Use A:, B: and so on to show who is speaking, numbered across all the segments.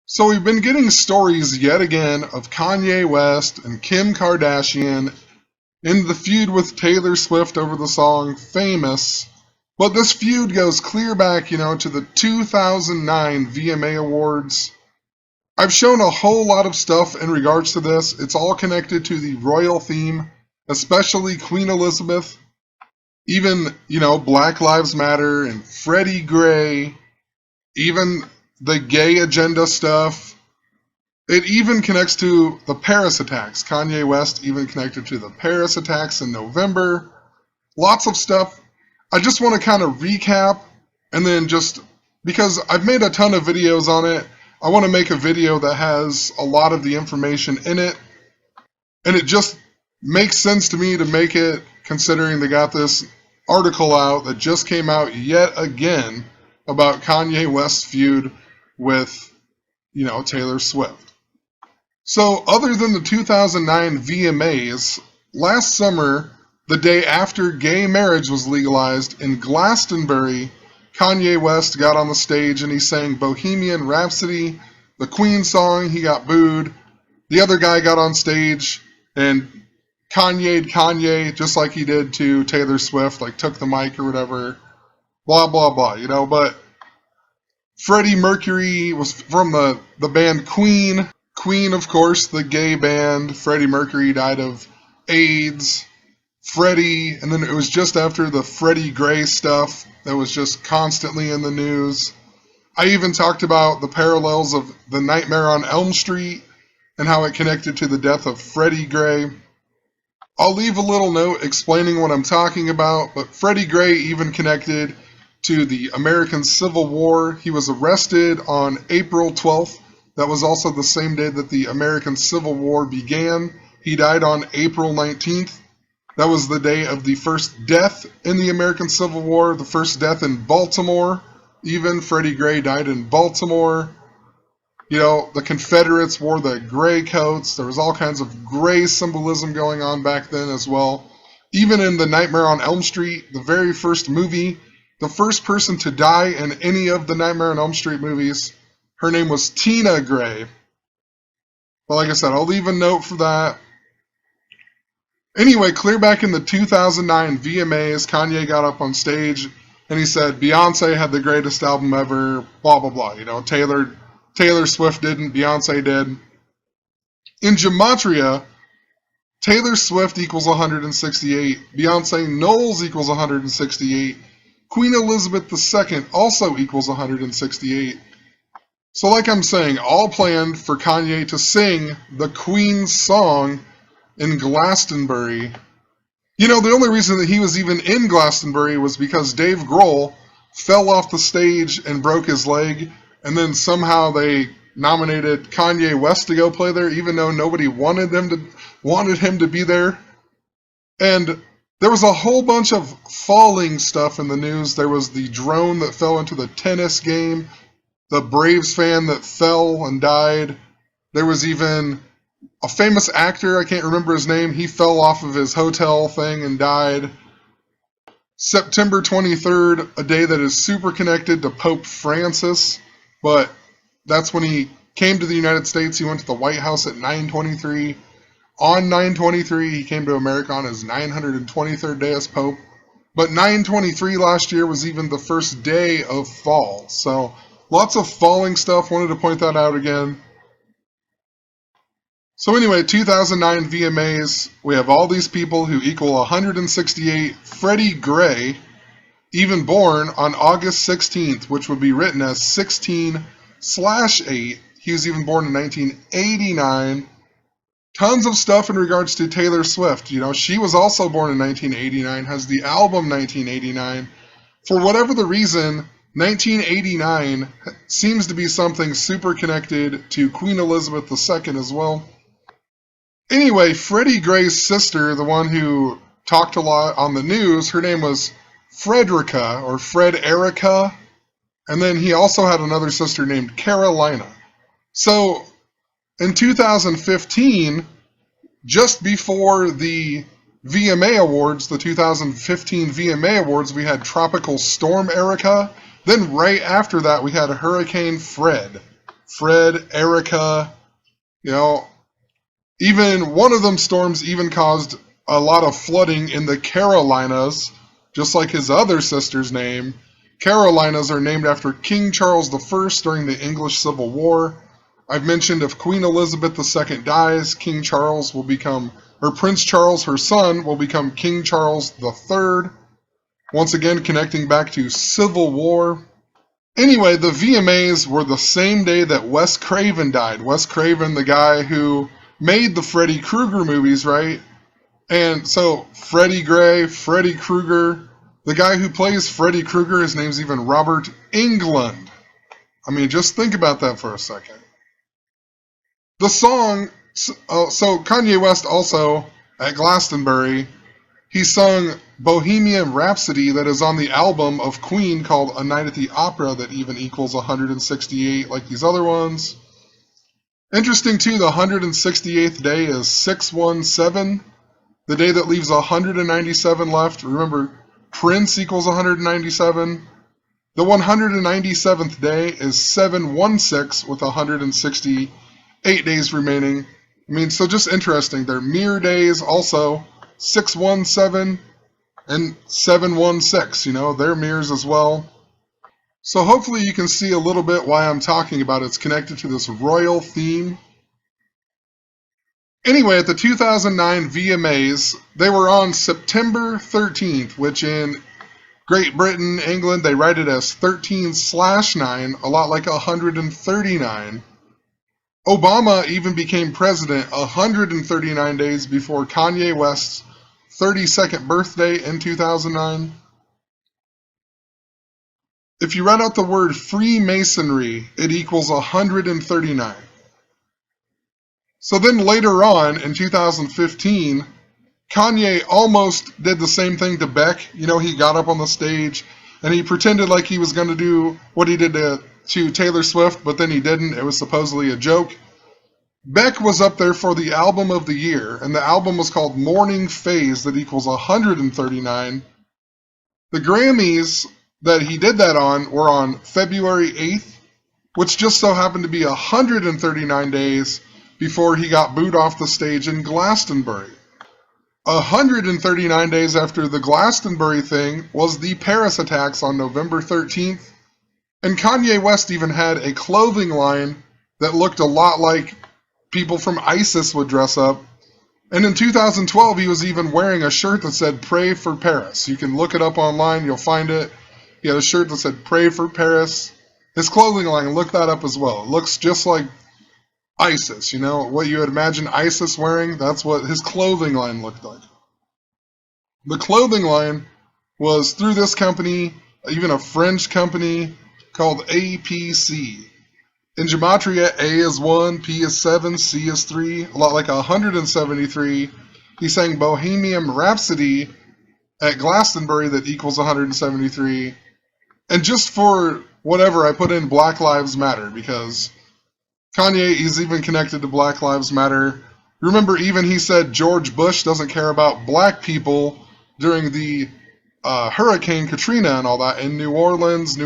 A: So we've been getting stories yet again of Kanye West and Kim Kardashian in the feud with Taylor Swift over the song Famous. But this feud goes clear back, to the 2009 VMA Awards. I've shown a whole lot of stuff in regards to this. It's all connected to the royal theme, especially Queen Elizabeth. Even, Black Lives Matter and Freddie Gray, even the gay agenda stuff. It even connects to the Paris attacks. Kanye West even connected to the Paris attacks in November. Lots of stuff. I just want to kind of recap and then just, because I've made a ton of videos on it, I want to make a video that has a lot of the information in it. And it just makes sense to me to make it, considering they got this article out that just came out yet again about Kanye West's feud with, Taylor Swift. So, other than the 2009 VMAs, last summer, the day after gay marriage was legalized in Glastonbury, Kanye West got on the stage and he sang Bohemian Rhapsody, the Queen song. He got booed. The other guy got on stage and Kanye, just like he did to Taylor Swift, like took the mic or whatever, blah, blah, blah, but Freddie Mercury was from the band Queen. Queen, of course, the gay band. Freddie Mercury died of AIDS. Freddie, and then it was just after the Freddie Gray stuff that was just constantly in the news. I even talked about the parallels of the Nightmare on Elm Street and how it connected to the death of Freddie Gray. I'll leave a little note explaining what I'm talking about, but Freddie Gray even connected to the American Civil War. He was arrested on April 12th. That was also the same day that the American Civil War began. He died on April 19th. That was the day of the first death in the American Civil War, the first death in Baltimore. Even Freddie Gray died in Baltimore. The Confederates wore the gray coats. There was all kinds of gray symbolism going on back then as well. Even in the Nightmare on Elm Street, the very first movie, the first person to die in any of the Nightmare on Elm Street movies, her name was Tina Gray. But like I said, I'll leave a note for that. Anyway, clear back in the 2009 VMAs, Kanye got up on stage and he said Beyonce had the greatest album ever, blah, blah, blah. Taylor Swift didn't, Beyonce did. In Gematria, Taylor Swift equals 168, Beyonce Knowles equals 168, Queen Elizabeth II also equals 168. So like I'm saying, all planned for Kanye to sing the Queen's song in Glastonbury. The only reason that he was even in Glastonbury was because Dave Grohl fell off the stage and broke his leg, and then somehow they nominated Kanye West to go play there, even though nobody wanted him to be there. And there was a whole bunch of falling stuff in the news. There was the drone that fell into the tennis game, the Braves fan that fell and died. There was even a famous actor, I can't remember his name, he fell off of his hotel thing and died. September 23rd, a day that is super connected to Pope Francis, but that's when he came to the United States. He went to the White House at 9/23. On 9/23, he came to America on his 923rd day as Pope. But 9/23 last year was even the first day of fall. So lots of falling stuff. Wanted to point that out again. So anyway, 2009 VMAs, we have all these people who equal 168. Freddie Gray, even born on August 16th, which would be written as 16/8. He was even born in 1989. Tons of stuff in regards to Taylor Swift. She was also born in 1989, has the album 1989. For whatever the reason, 1989 seems to be something super connected to Queen Elizabeth II as well. Anyway, Freddie Gray's sister, the one who talked a lot on the news, her name was Frederica, or Fred Erica, and then he also had another sister named Carolina. So, in 2015, just before the VMA Awards, the 2015 VMA Awards, we had Tropical Storm Erica. Then right after that, we had Hurricane Fred. Fred, Erica, you know, even one of them storms even caused a lot of flooding in the Carolinas, just like his other sister's name. Carolinas are named after King Charles I during the English Civil War. I've mentioned if Queen Elizabeth II dies, King Charles will become, or Prince Charles, her son, will become King Charles III. Once again, connecting back to Civil War. Anyway, the VMAs were the same day that Wes Craven died. Wes Craven, the guy who made the Freddy Krueger movies, right? And so Freddy Gray, Freddy Krueger, the guy who plays Freddy Krueger, his name's even Robert Englund. I mean, just think about that for a second. The song, so Kanye West also, at Glastonbury, he sung Bohemian Rhapsody that is on the album of Queen called A Night at the Opera that even equals 168 like these other ones. Interesting too, the 168th day is 617, the day that leaves 197 left. Remember, Prince equals 197. The 197th day is 716 with 168 days remaining. I mean, so just interesting. They're mirror days also. 617 and 716, you know, they're mirrors as well. So hopefully you can see a little bit why I'm talking about it. It's connected to this royal theme. Anyway, at the 2009 VMAs, they were on September 13th, which in Great Britain, England, they write it as 13/9, a lot like 139. Obama even became president 139 days before Kanye West's 32nd birthday in 2009. If you write out the word Freemasonry, it equals 139. So then later on, in 2015, Kanye almost did the same thing to Beck. You know, he got up on the stage and he pretended like he was going to do what he did to Taylor Swift, but then he didn't. It was supposedly a joke. Beck was up there for the album of the year, and the album was called Morning Phase that equals 139. The Grammys that he did that on were on February 8th, which just so happened to be 139 days before he got booed off the stage in Glastonbury. 139 days after the Glastonbury thing was the Paris attacks on November 13th, and Kanye West even had a clothing line that looked a lot like people from ISIS would dress up. And in 2012, he was even wearing a shirt that said Pray for Paris. You can look it up online, you'll find it. He had a shirt that said Pray for Paris. His clothing line, look that up as well. It looks just like ISIS, you know, what you would imagine ISIS wearing, that's what his clothing line looked like. The clothing line was through this company, even a French company called APC. In Gematria, A is 1, P is 7, C is 3, a lot like 173. He sang Bohemian Rhapsody at Glastonbury that equals 173. And just for whatever, I put in Black Lives Matter because Kanye is even connected to Black Lives Matter. Remember, even he said George Bush doesn't care about black people during the Hurricane Katrina and all that in New Orleans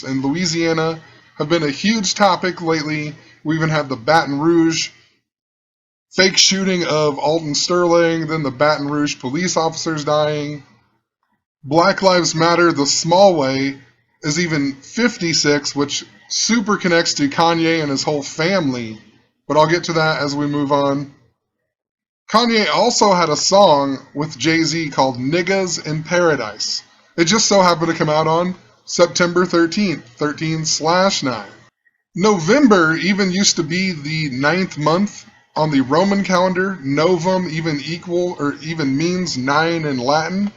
A: and Louisiana have been a huge topic lately. We even had the Baton Rouge fake shooting of Alton Sterling, then the Baton Rouge police officers dying. Black Lives Matter, the small way, is even 56, which super connects to Kanye and his whole family, but I'll get to that as we move on. Kanye also had a song with Jay-Z called Niggas in Paradise. It just so happened to come out on September 13th, 13/9. November even used to be the 9th month on the Roman calendar. Novum even means 9 in Latin.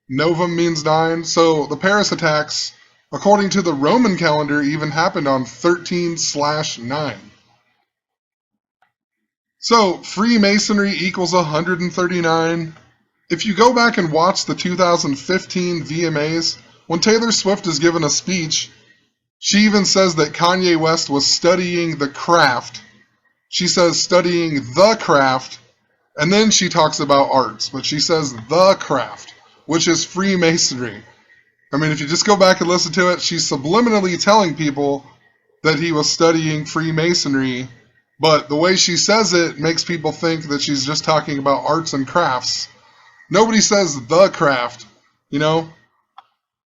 A: Novum means 9. So the Paris attacks, according to the Roman calendar, even happened on 13/9. So Freemasonry equals 139. If you go back and watch the 2015 VMAs, when Taylor Swift is given a speech, she even says that Kanye West was studying the craft. She says studying the craft, and then she talks about arts, but she says the craft, which is Freemasonry. I mean, if you just go back and listen to it, she's subliminally telling people that he was studying Freemasonry, but the way she says it makes people think that she's just talking about arts and crafts. Nobody says the craft, you know?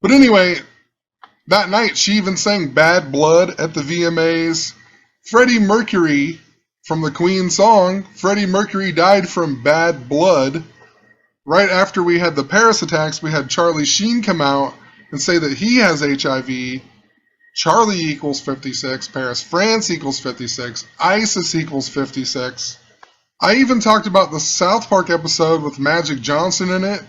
A: But anyway, that night she even sang Bad Blood at the VMAs. Freddie Mercury, from the Queen song, Freddie Mercury died from bad blood. Right after we had the Paris attacks, we had Charlie Sheen come out and say that he has HIV. Charlie equals 56, Paris, France equals 56, ISIS equals 56. I even talked about the South Park episode with Magic Johnson in it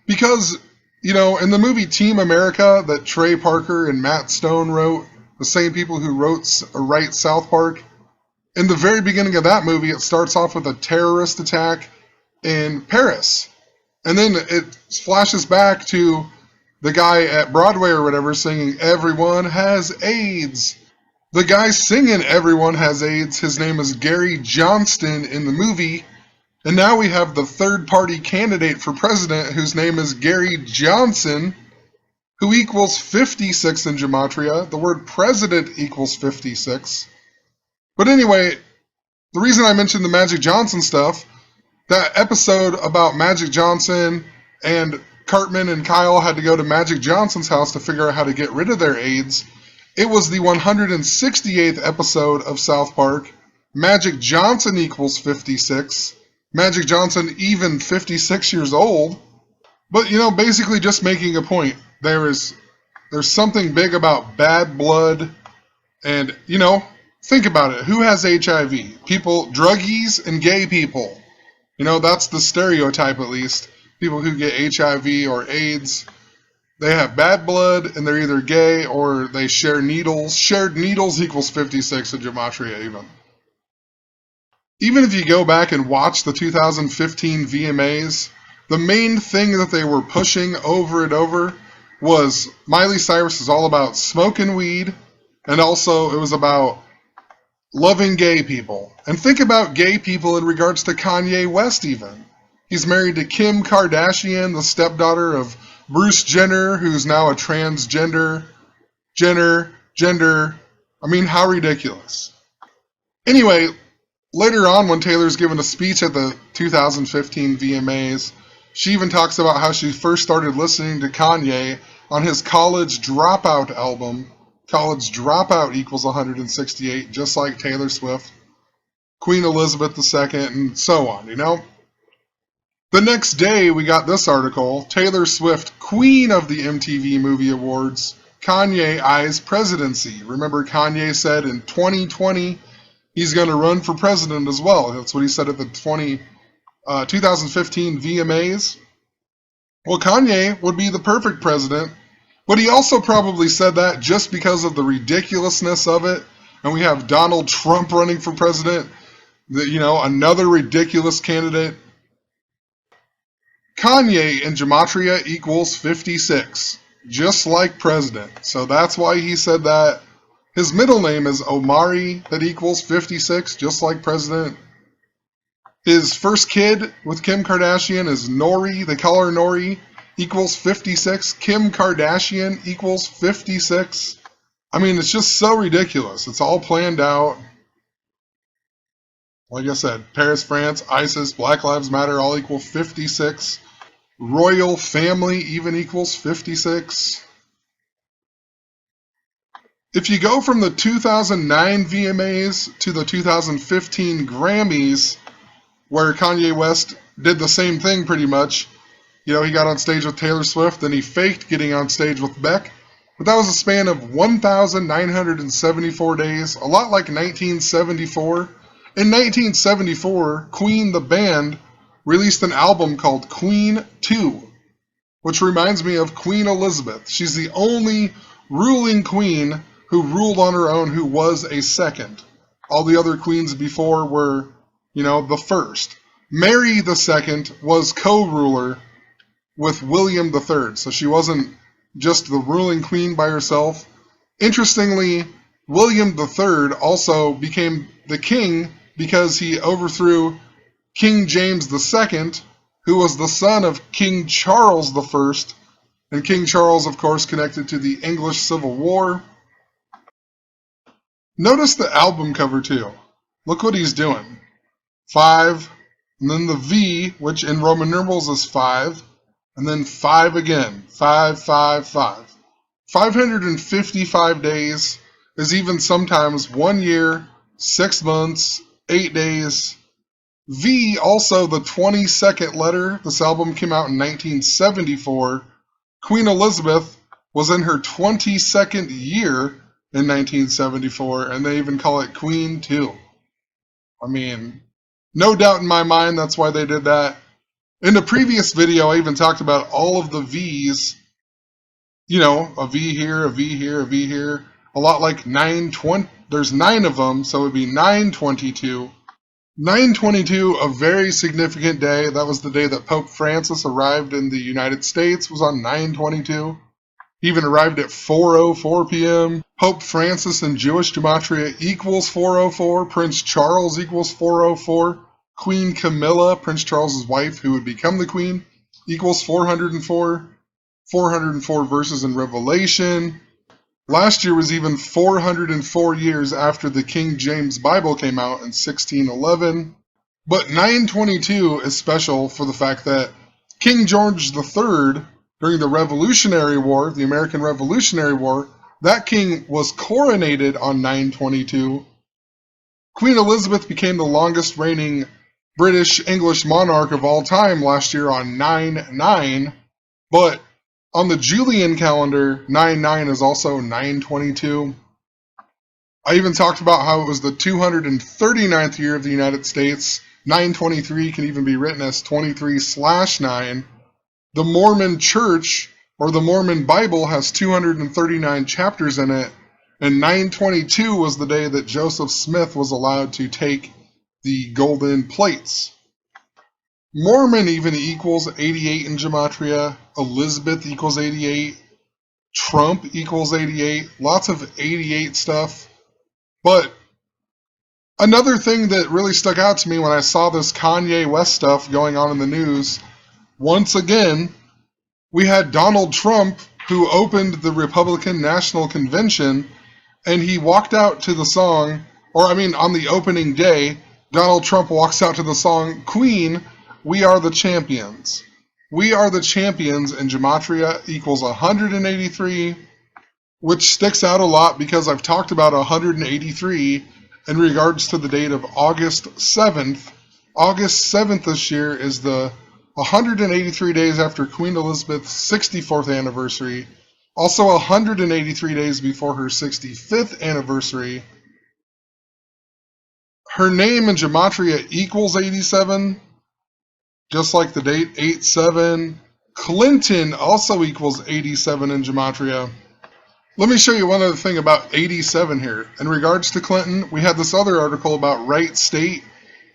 A: because, you know, in the movie Team America that Trey Parker and Matt Stone wrote, the same people who write South Park, in the very beginning of that movie, it starts off with a terrorist attack in Paris. And then it flashes back to the guy at Broadway or whatever singing Everyone Has AIDS. The guy singing Everyone Has AIDS, his name is Gary Johnston in the movie. And now we have the third-party candidate for president whose name is Gary Johnson, who equals 56 in Gematria. The word president equals 56. But anyway, the reason I mentioned the Magic Johnson stuff, that episode about Magic Johnson and Cartman and Kyle had to go to Magic Johnson's house to figure out how to get rid of their AIDS. It was the 168th episode of South Park. Magic Johnson equals 56. Magic Johnson even 56 years old. But, you know, basically just making a point. There's something big about bad blood. And, you know, think about it. Who has HIV? People, druggies and gay people. You know, that's the stereotype at least. People who get HIV or AIDS, they have bad blood and they're either gay or they share needles. Shared needles equals 56 in Gematria even. Even if you go back and watch the 2015 VMAs, the main thing that they were pushing over and over was Miley Cyrus is all about smoking weed, and also it was about loving gay people. And think about gay people in regards to Kanye West even. He's married to Kim Kardashian, the stepdaughter of Bruce Jenner, who's now a transgender. Gender. I mean, how ridiculous. Anyway, later on when Taylor's given a speech at the 2015 VMAs, she even talks about how she first started listening to Kanye on his College Dropout album. College Dropout equals 168, just like Taylor Swift, Queen Elizabeth II, and so on, you know? The next day, we got this article, Taylor Swift, Queen of the MTV Movie Awards, Kanye eyes presidency. Remember, Kanye said in 2020 he's going to run for president as well. That's what he said at the 2015 VMAs. Well, Kanye would be the perfect president. But he also probably said that just because of the ridiculousness of it. And we have Donald Trump running for president. You know, another ridiculous candidate. Kanye in Gematria equals 56. Just like president. So that's why he said that. His middle name is Omari. That equals 56. Just like president. His first kid with Kim Kardashian is Nori. They call her Nori. Equals 56. Kim Kardashian equals 56. I mean, it's just so ridiculous. It's all planned out. Like I said, Paris, France, ISIS, Black Lives Matter all equal 56. Royal family even equals 56. If you go from the 2009 VMAs to the 2015 Grammys, where Kanye West did the same thing pretty much, you know, he got on stage with Taylor Swift, then he faked getting on stage with Beck. But that was a span of 1,974 days, a lot like 1974. In 1974, Queen the band released an album called Queen 2, which reminds me of Queen Elizabeth. She's the only ruling queen who ruled on her own who was a second. All the other queens before were, you know, the first. Mary II was co-ruler with William III, so she wasn't just the ruling queen by herself. Interestingly, William III also became the king because he overthrew King James II, who was the son of King Charles I, and King Charles, of course, connected to the English Civil War. Notice the album cover too. Look what he's doing. 5, and then the V, which in Roman numerals is 5, and then 5 again. 5, 5, 5. 555 days is even sometimes 1 year, 6 months, 8 days. V, also the 22nd letter. This album came out in 1974. Queen Elizabeth was in her 22nd year in 1974, and they even call it Queen too. I mean, no doubt in my mind that's why they did that. In the previous video, I even talked about all of the V's. You know, a V here, a V here, a V here. A lot like 920. There's 9 of them, so it would be 922. 922, a very significant day. That was the day that Pope Francis arrived in the United States, was on 922. He even arrived at 4:04 p.m. Pope Francis in Jewish gematria equals 404. Prince Charles equals 404. Queen Camilla, Prince Charles's wife, who would become the queen, equals 404. 404 verses in Revelation. Last year was even 404 years after the King James Bible came out in 1611. But 922 is special for the fact that King George III, during the Revolutionary War, the American Revolutionary War, that king was coronated on 922. Queen Elizabeth became the longest reigning British English monarch of all time last year on 9/9, but on the Julian calendar, 9/9 is also 922. I even talked about how it was the 239th year of the United States. 923 can even be written as 23/9. The Mormon Church, or the Mormon Bible, has 239 chapters in it, and 922 was the day that Joseph Smith was allowed to take the golden plates. Mormon even equals 88 in gematria. Elizabeth equals 88. Trump equals 88. Lots of 88 stuff. But another thing that really stuck out to me when I saw this Kanye West stuff going on in the news, once again, we had Donald Trump, who opened the Republican National Convention, and he walked out to the song, on the opening day, Donald Trump walks out to the song, Queen, We Are the Champions. We Are the Champions in gematria equals 183, which sticks out a lot because I've talked about 183 in regards to the date of August 7th. August 7th this year is the 183 days after Queen Elizabeth's 64th anniversary, also 183 days before her 65th anniversary. Her name in gematria equals 87, just like the date 8/7. Clinton also equals 87 in gematria. Let me show you one other thing about 87 here. In regards to Clinton, we had this other article about Wright State,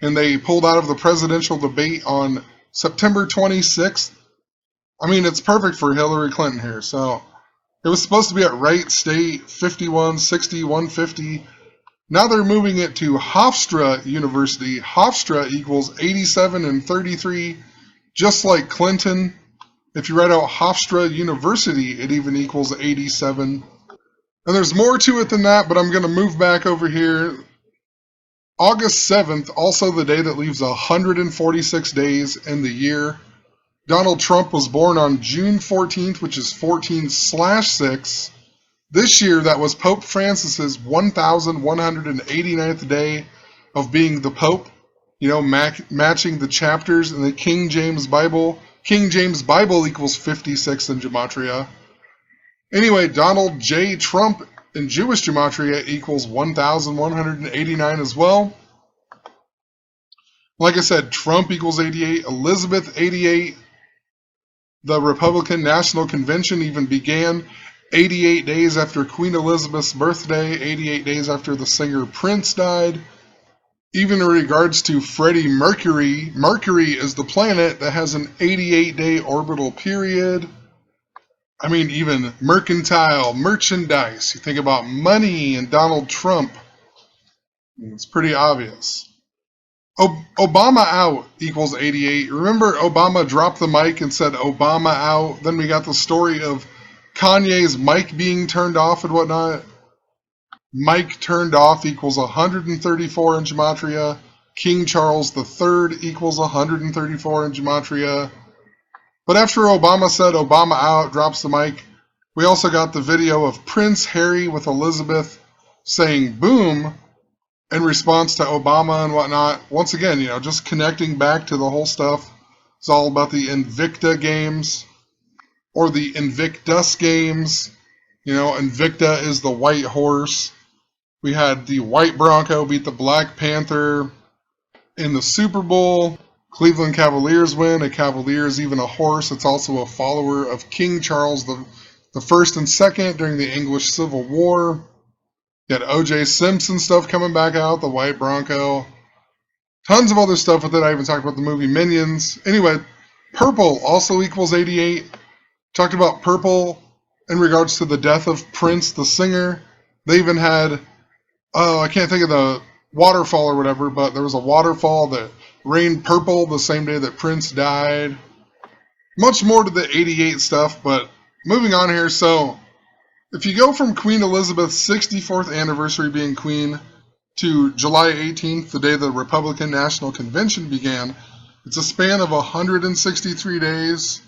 A: and they pulled out of the presidential debate on September 26th. I mean, it's perfect for Hillary Clinton here. So it was supposed to be at Wright State, 5160, 150. Now they're moving it to Hofstra University. Hofstra equals 87 and 33, just like Clinton. If you write out Hofstra University, it even equals 87. And there's more to it than that, but I'm going to move back over here. August 7th, also the day that leaves 146 days in the year. Donald Trump was born on June 14th, which is 14/6. This year, that was Pope Francis's 1,189th day of being the Pope. You know, matching the chapters in the King James Bible. King James Bible equals 56 in gematria. Anyway, Donald J. Trump in Jewish gematria equals 1,189 as well. Like I said, Trump equals 88, Elizabeth 88. The Republican National Convention even began 88 days after Queen Elizabeth's birthday, 88 days after the singer Prince died. Even in regards to Freddie Mercury, Mercury is the planet that has an 88-day orbital period. I mean, even mercantile, merchandise. You think about money and Donald Trump. It's pretty obvious. Obama out equals 88. Remember Obama dropped the mic and said Obama out? Then we got the story of Kanye's mic being turned off and whatnot. Mike turned off equals 134 in gematria. King Charles III equals 134 in gematria. But after Obama said Obama out, drops the mic, we also got the video of Prince Harry with Elizabeth saying boom in response to Obama and whatnot. Once again, just connecting back to the whole stuff. It's all about the Invicta games or the Invictus games. Invicta is the white horse. We had the white Bronco beat the Black Panther in the Super Bowl. Cleveland Cavaliers win. A Cavalier is even a horse. It's also a follower of King Charles the first and second during the English Civil War. You had O.J. Simpson stuff coming back out, the white Bronco. Tons of other stuff with it. I even talked about the movie Minions. Anyway, purple also equals 88. Talked about purple in regards to the death of Prince, the singer. They even had, I can't think of the waterfall or whatever, but there was a waterfall that rained purple the same day that Prince died. Much more to the 88 stuff, but moving on here. So, if you go from Queen Elizabeth's 64th anniversary being queen to July 18th, the day the Republican National Convention began, it's a span of 163 days.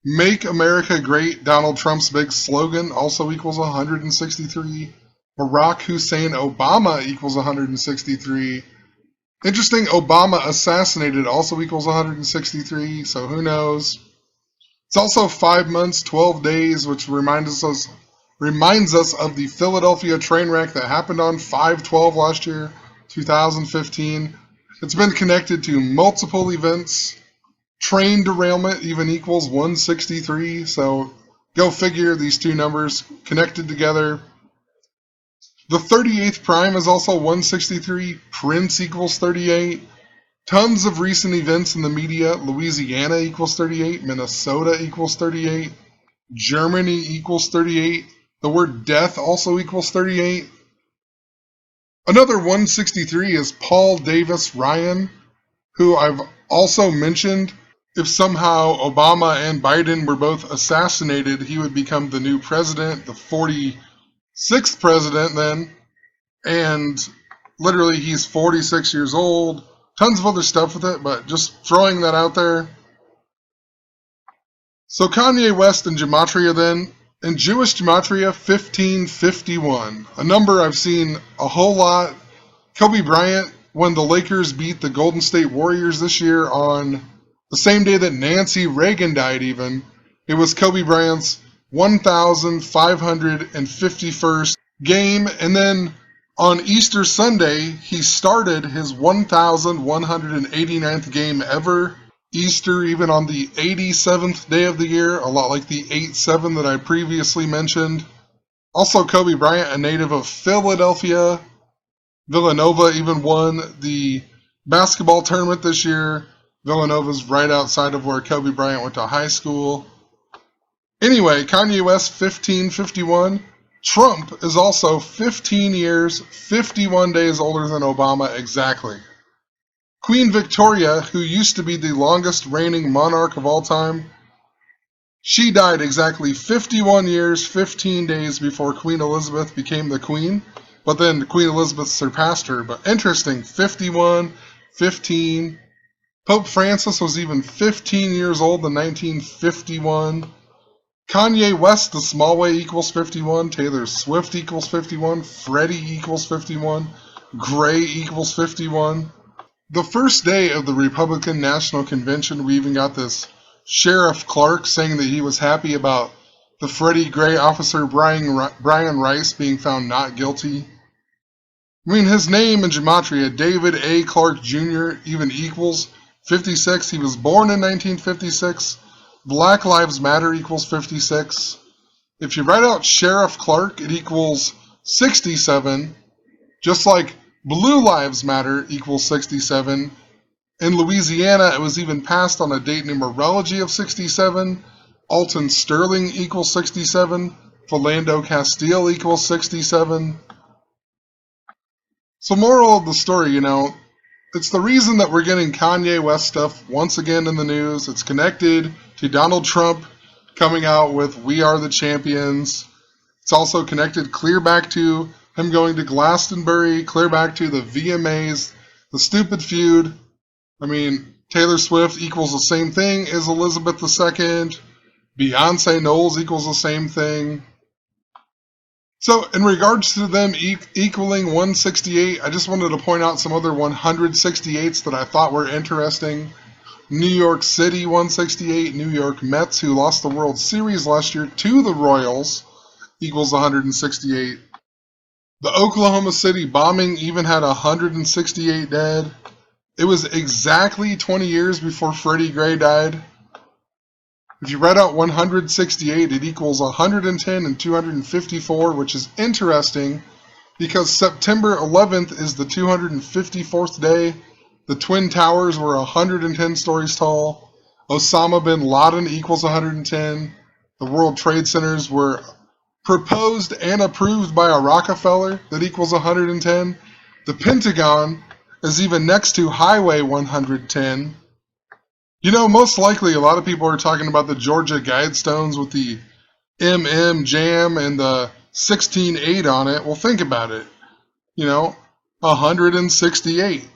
A: Make America Great, Donald Trump's big slogan, also equals 163. Barack Hussein Obama equals 163. Interesting, Obama assassinated also equals 163, so who knows. It's also 5 months, 12 days, which reminds us of the Philadelphia train wreck that happened on 5/12 last year, 2015. It's been connected to multiple events. Train derailment even equals 163, so go figure, these two numbers connected together. The 38th prime is also 163. Prince equals 38. Tons of recent events in the media. Louisiana equals 38. Minnesota equals 38. Germany equals 38. The word death also equals 38. Another 163 is Paul Davis Ryan, who I've also mentioned. If somehow Obama and Biden were both assassinated, he would become the new president, the 46th president then. And literally he's 46 years old. Tons of other stuff with it, but just throwing that out there. So Kanye West and gematria then. In Jewish gematria, 1551. A number I've seen a whole lot. Kobe Bryant, when the Lakers beat the Golden State Warriors this year on the same day that Nancy Reagan died even, it was Kobe Bryant's 1,551st game. And then on Easter Sunday, he started his 1,189th game ever. Easter even on the 87th day of the year, a lot like the 8-7 that I previously mentioned. Also Kobe Bryant, a native of Philadelphia. Villanova even won the basketball tournament this year. Villanova's right outside of where Kobe Bryant went to high school. Anyway, Kanye West, 1551. Trump is also 15 years, 51 days older than Obama exactly. Queen Victoria, who used to be the longest reigning monarch of all time, she died exactly 51 years, 15 days before Queen Elizabeth became the queen. But then Queen Elizabeth surpassed her. But interesting, 51, 15. Pope Francis was even 15 years old in 1951. Kanye West, the small way, equals 51. Taylor Swift equals 51. Freddie equals 51. Gray equals 51. The first day of the Republican National Convention, we even got this Sheriff Clark saying that he was happy about the Freddie Gray officer Brian Rice being found not guilty. I mean, his name in gematria, David A. Clark Jr., even equals 56. He was born in 1956. Black Lives Matter equals 56. If you write out Sheriff Clark, it equals 67. Just like Blue Lives Matter equals 67. In Louisiana, it was even passed on a date numerology of 67. Alton Sterling equals 67. Philando Castile equals 67. So moral of the story, it's the reason that we're getting Kanye West stuff once again in the news. It's connected to Donald Trump coming out with "We Are the Champions." It's also connected clear back to him going to Glastonbury, clear back to the VMAs, the stupid feud. I mean, Taylor Swift equals the same thing as Elizabeth II. Beyonce Knowles equals the same thing. So, in regards to them equaling 168, I just wanted to point out some other 168s that I thought were interesting. New York City 168, New York Mets, who lost the World Series last year to the Royals, equals 168. The Oklahoma City bombing even had 168 dead. It was exactly 20 years before Freddie Gray died. If you write out 168, it equals 110 and 254, which is interesting because September 11th is the 254th day. The Twin Towers were 110 stories tall. Osama bin Laden equals 110. The World Trade Centers were proposed and approved by a Rockefeller that equals 110. The Pentagon is even next to Highway 110. You know, most likely a lot of people are talking about the Georgia Guidestones with the MM Jam and the 16-8 on it. Well, think about it. 168.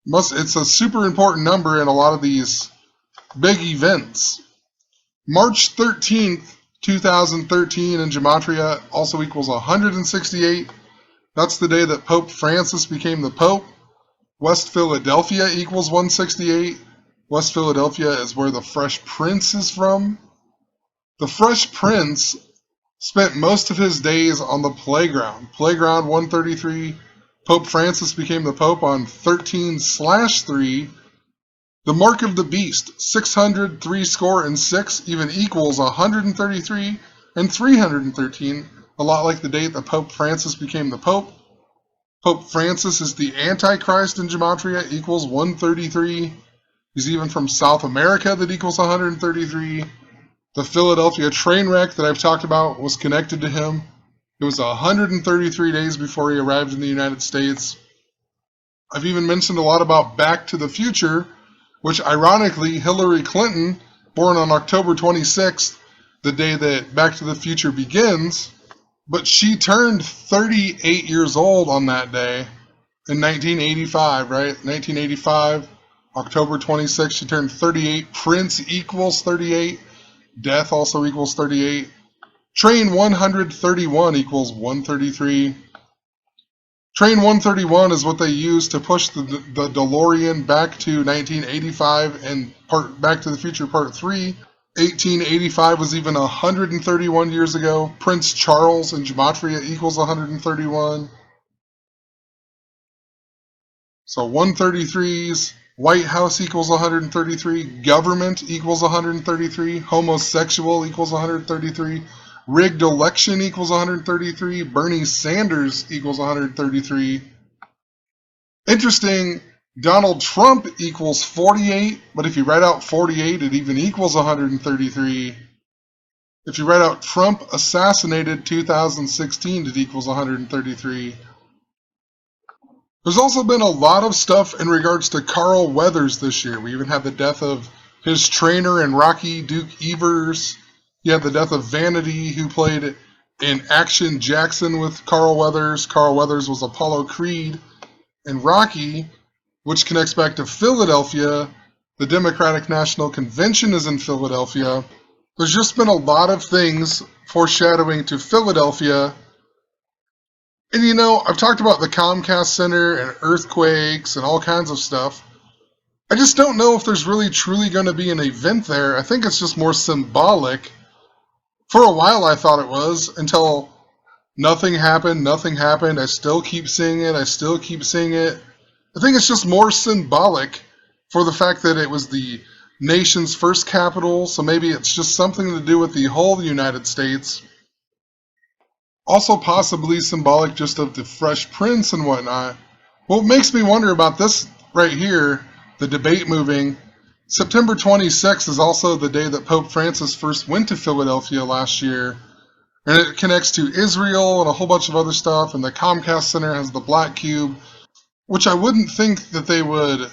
A: It's a super important number in a lot of these big events. March 13th, 2013 in Gematria also equals 168. That's the day that Pope Francis became the Pope. West Philadelphia equals 168. West Philadelphia is where the Fresh Prince is from. The Fresh Prince spent most of his days on the playground. Playground 133. Pope Francis became the Pope on 13/3. The Mark of the Beast, 603 even equals 133 and 313, a lot like the date that Pope Francis became the Pope. Pope Francis is the Antichrist in Gematria, equals 133. He's even from South America, that equals 133. The Philadelphia train wreck that I've talked about was connected to him. It was 133 days before he arrived in the United States. I've even mentioned a lot about Back to the Future, which ironically Hillary Clinton, born on October 26th, the day that Back to the Future begins, but she turned 38 years old on that day in 1985, right? 1985, October 26th, she turned 38. Prince equals 38. Death also equals 38. Train 131 equals 133. Train 131 is what they use to push the DeLorean back to 1985 and Back to the Future Part 3. 1885 was even 131 years ago. Prince Charles in Gematria equals 131. So 133s. White House equals 133. Government equals 133. Homosexual equals 133. Rigged election equals 133. Bernie Sanders equals 133. Interesting, Donald Trump equals 48, but if you write out 48, it even equals 133. If you write out Trump assassinated 2016, it equals 133. There's also been a lot of stuff in regards to Carl Weathers this year. We even had the death of his trainer in Rocky, Duke Evers. You had the death of Vanity, who played in Action Jackson with Carl Weathers. Carl Weathers was Apollo Creed in Rocky, which connects back to Philadelphia. The Democratic National Convention is in Philadelphia. There's just been a lot of things foreshadowing to Philadelphia. And I've talked about the Comcast Center and earthquakes and all kinds of stuff. I just don't know if there's really truly going to be an event there. I think it's just more symbolic. For a while I thought it was, until nothing happened. I still keep seeing it. I think it's just more symbolic for the fact that it was the nation's first capital, so maybe it's just something to do with the whole United States. Also possibly symbolic just of the Fresh Prince and whatnot. What makes me wonder about this right here, the debate moving, September 26th is also the day that Pope Francis first went to Philadelphia last year. And it connects to Israel and a whole bunch of other stuff, and the Comcast Center has the Black Cube, which I wouldn't think that they would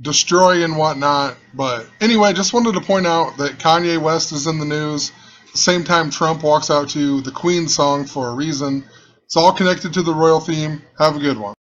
A: destroy and whatnot. But anyway, just wanted to point out that Kanye West is in the news. At the same time, Trump walks out to the Queen song for a reason. It's all connected to the royal theme. Have a good one.